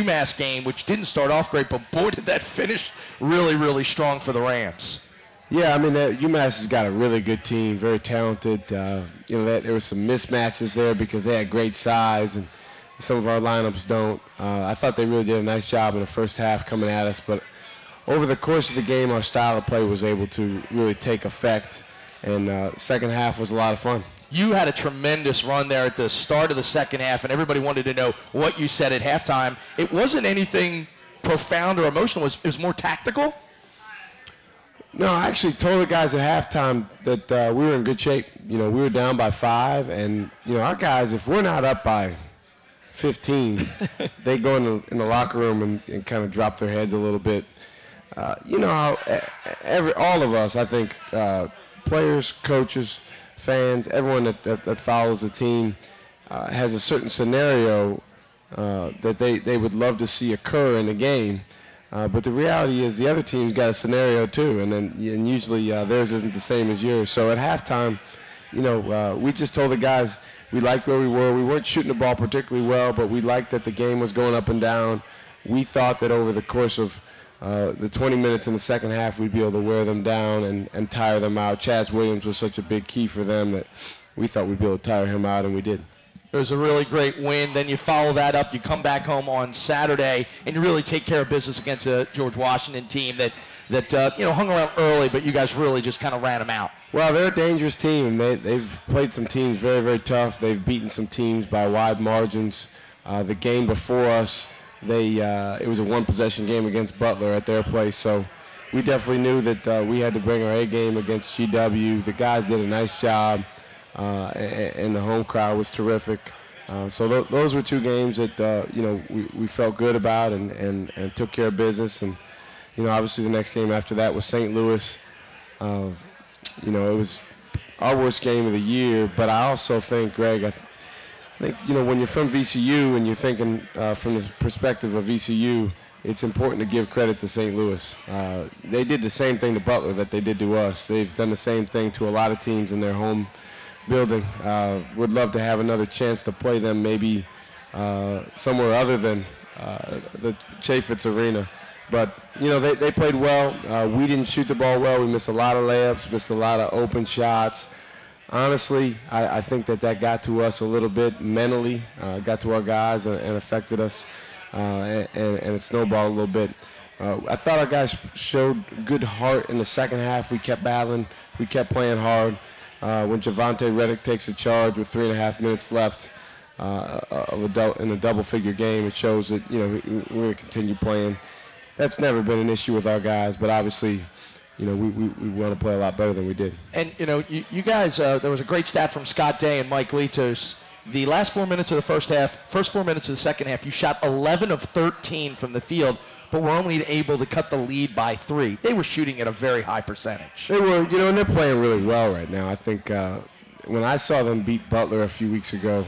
UMASS game, which didn't start off great, but boy, did that finish really, really strong for the Rams. Yeah, I mean, UMass has got a really good team, very talented. You know, there were some mismatches there because they had great size, and some of our lineups don't. I thought they really did a nice job in the first half coming at us, but over the course of the game, our style of play was able to really take effect, and second half was a lot of fun. You had a tremendous run there at the start of the second half, and everybody wanted to know what you said at halftime. It wasn't anything profound or emotional. It was more tactical? No, I actually told the guys at halftime that we were in good shape. You know, we were down by 5, and, you know, our guys, if we're not up by 15, they go in the locker room and kind of drop their heads a little bit. You know how all of us, I think, players, coaches, fans, everyone that follows the team has a certain scenario that they would love to see occur in the game. But the reality is the other team's got a scenario too, and usually theirs isn't the same as yours. So at halftime, you know, we just told the guys we liked where we were. We weren't shooting the ball particularly well, but we liked that the game was going up and down. We thought that over the course of the 20 minutes in the second half, we'd be able to wear them down and tire them out. Chaz Williams was such a big key for them that we thought we'd be able to tire him out, and we did. It was a really great win. Then you follow that up. You come back home on Saturday, and you really take care of business against a George Washington team that you know, hung around early, but you guys really just kind of ran them out. Well, they're a dangerous team, and they've played some teams very, very tough. They've beaten some teams by wide margins. The game before us, it was a one-possession game against Butler at their place, so we definitely knew that we had to bring our A game against GW. The guys did a nice job. And the home crowd was terrific. So those were 2 games that you know, we felt good about and took care of business. And you know, obviously the next game after that was St. Louis. You know, it was our worst game of the year. But I also think, Greg, I think, you know, when you're from VCU and you're thinking from the perspective of VCU, it's important to give credit to St. Louis. They did the same thing to Butler that they did to us. They've done the same thing to a lot of teams in their home building. Would love to have another chance to play them maybe somewhere other than the Chaffetz Arena. But, you know, they played well. We didn't shoot the ball well. We missed a lot of layups, missed a lot of open shots. Honestly, I think that got to us a little bit mentally, got to our guys and affected us, and it snowballed a little bit. I thought our guys showed good heart in the second half. We kept battling. We kept playing hard. When Javante Reddick takes the charge with 3.5 minutes left in a double-figure game, it shows that, you know, we're going to continue playing. That's never been an issue with our guys, but obviously, you know, we want to play a lot better than we did. And, you know, you guys, there was a great stat from Scott Day and Mike Litos. The last 4 minutes of the first half, first 4 minutes of the second half, you shot 11 of 13 from the field, but were only able to cut the lead by 3. They were shooting at a very high percentage. They were, you know, and they're playing really well right now. I think when I saw them beat Butler a few weeks ago,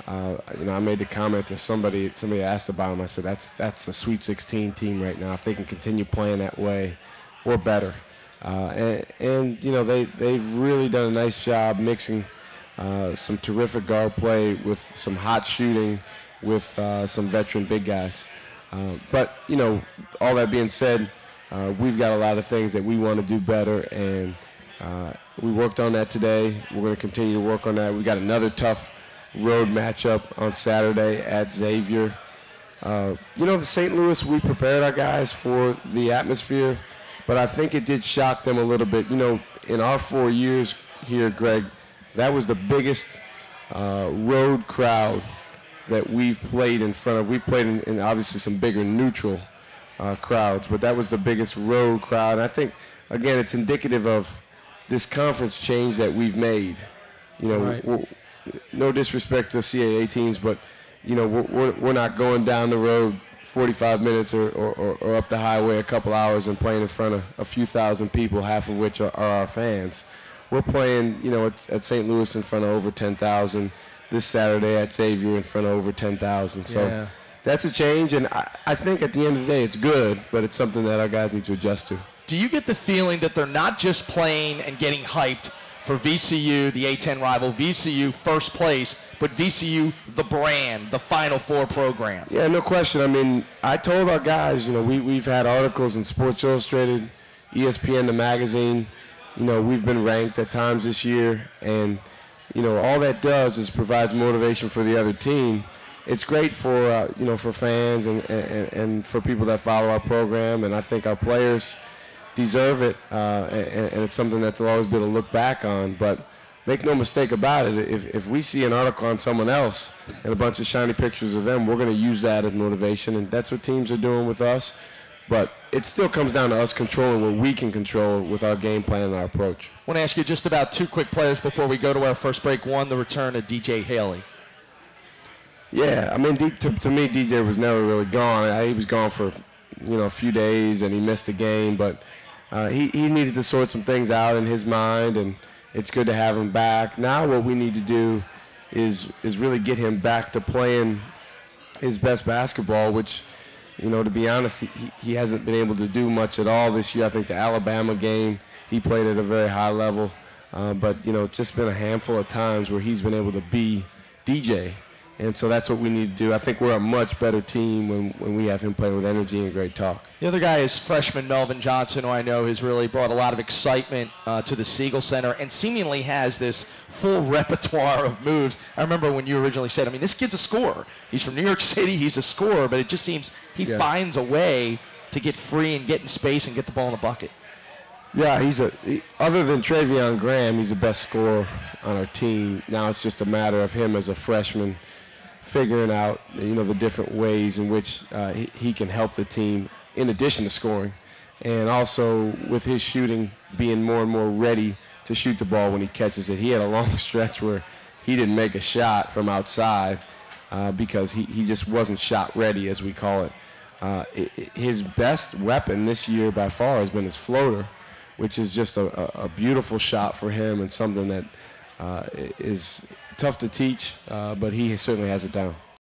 you know, I made the comment to somebody asked about them. I said, that's a Sweet 16 team right now. If they can continue playing that way or better. And you know, they've really done a nice job mixing some terrific guard play with some hot shooting with some veteran big guys. But, you know, all that being said, we've got a lot of things that we want to do better, and we worked on that today. We're going to continue to work on that. We got another tough road matchup on Saturday at Xavier. You know, the St. Louis, we prepared our guys for the atmosphere, but I think it did shock them a little bit. You know, in our 4 years here, Greg, that was the biggest road crowd that we've played in front of. We've played in obviously some bigger neutral crowds, but that was the biggest road crowd. And I think, again, it's indicative of this conference change that we've made. You know, right. No disrespect to CAA teams, but, you know, we're not going down the road 45 minutes or up the highway a couple hours and playing in front of a few thousand people, half of which are our fans. We're playing, you know, at St. Louis in front of over 10,000. This Saturday at Xavier in front of over 10,000. So yeah. That's a change, and I think at the end of the day it's good, but it's something that our guys need to adjust to. Do you get the feeling that they're not just playing and getting hyped, for VCU, the A-10 rival, VCU first place, but VCU the brand, the Final Four program. Yeah, no question. I mean, I told our guys, you know, we've had articles in Sports Illustrated, ESPN, the magazine. You know, we've been ranked at times this year, and, you know, all that does is provides motivation for the other team. It's great for, you know, for fans and for people that follow our program, and I think our players deserve it, and it's something that they'll always be able to look back on. But make no mistake about it, if we see an article on someone else and a bunch of shiny pictures of them, we're going to use that as motivation, and that's what teams are doing with us. But it still comes down to us controlling what we can control with our game plan and our approach. I want to ask you just about two quick players before we go to our first break. One, the return of DJ Haley. Yeah, I mean, to me, DJ was never really gone. He was gone for, you know, a few days, and he missed a game. But he needed to sort some things out in his mind, and it's good to have him back. Now what we need to do is really get him back to playing his best basketball, which, you know, to be honest, he hasn't been able to do much at all this year. I think the Alabama game, he played at a very high level. But, you know, it's just been a handful of times where he's been able to be DJ. And so that's what we need to do. I think we're a much better team when we have him playing with energy and great talk. The other guy is freshman Melvin Johnson, who I know has really brought a lot of excitement to the Siegel Center and seemingly has this full repertoire of moves. I remember when you originally said, I mean, this kid's a scorer. He's from New York City. He's a scorer, but it just seems he finds a way to get free and get in space and get the ball in the bucket. Yeah, other than Travion Graham, he's the best scorer on our team. Now it's just a matter of him as a freshman figuring out, you know, the different ways in which he can help the team in addition to scoring, and also with his shooting being more and more ready to shoot the ball when he catches it. He had a long stretch where he didn't make a shot from outside because he just wasn't shot ready, as we call it. His best weapon this year by far has been his floater, which is just a beautiful shot for him and something that is tough to teach, but he certainly has it down.